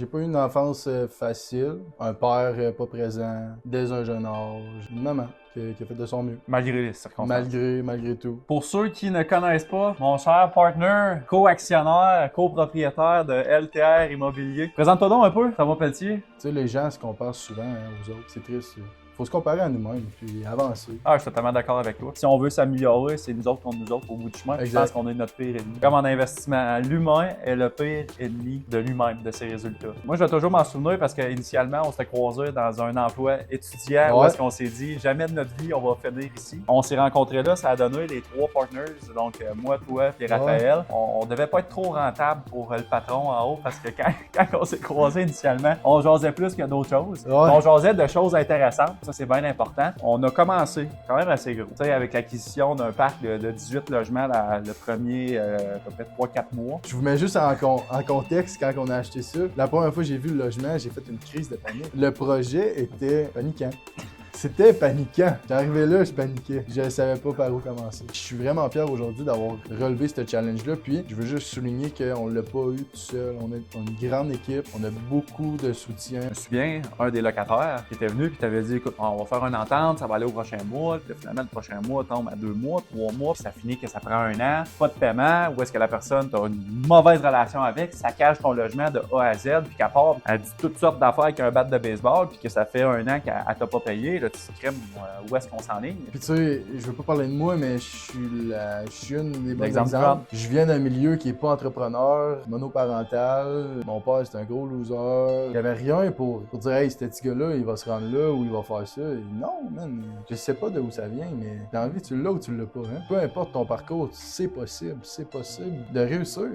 J'ai pas eu une enfance facile. Un père pas présent dès un jeune âge. Une maman qui a fait de son mieux. Malgré les circonstances. Malgré tout. Pour ceux qui ne connaissent pas, mon cher partner, co-actionnaire, copropriétaire de LTR Immobilier. Présente-toi donc un peu, Thomas Pelletier. Tu sais, les gens se comparent souvent aux autres. C'est triste. Faut se comparer à nous-mêmes, puis avancer. Ah, je suis totalement d'accord avec toi. Si on veut s'améliorer, c'est nous autres contre nous autres au bout du chemin. Je pense qu'on est notre pire ennemi. Comme en investissement, l'humain est le pire ennemi de lui-même, de ses résultats. Moi, je vais toujours m'en souvenir parce qu'initialement, on s'était croisés dans un emploi étudiant où est-ce qu'on s'est dit, jamais de notre vie, on va finir ici. On s'est rencontrés là, ça a donné les 3 partners, donc moi, toi et Raphaël. On devait pas être trop rentable pour le patron en haut parce que quand on s'est croisés initialement, on jasait plus que d'autres choses. On jasait de choses intéressantes. Ça, c'est bien important. On a commencé quand même assez gros. Tu sais, avec l'acquisition d'un parc de 18 logements le premier, à peu près 3-4 mois. Je vous mets juste en contexte quand on a acheté ça. La première fois que j'ai vu le logement, j'ai fait une crise de panique. Le projet était paniquant. C'était paniquant. J'arrivais là, je paniquais. Je savais pas par où commencer. Je suis vraiment fier aujourd'hui d'avoir relevé ce challenge-là. Puis, je veux juste souligner qu'on l'a pas eu tout seul. On est une grande équipe. On a beaucoup de soutien. Je me souviens, un des locataires qui était venu et t'avait dit, écoute, on va faire une entente, ça va aller au prochain mois. Puis finalement, le prochain mois tombe à 2 mois, 3 mois. Puis ça finit que ça prend 1 an. Pas de paiement. Ou est-ce que la personne, t'as une mauvaise relation avec, ça cache ton logement de A à Z. Puis qu'à part, elle dit toutes sortes d'affaires avec un bat de baseball. Puis que ça fait 1 an qu'elle t'a pas payé. Là, tu te crèmes où est-ce qu'on s'enligne. Puis tu sais, je veux pas parler de moi, mais je suis une des bons L'exemple. exemples. Je viens d'un milieu qui est pas entrepreneur, monoparental. Mon père, c'est un gros loser. Il y avait rien pour dire, hey, ce petit gars-là, il va se rendre là ou il va faire ça. Et non, man, je sais pas d'où ça vient, mais dans la vie, tu l'as ou tu l'as pas. Hein? Peu importe ton parcours, c'est possible de réussir.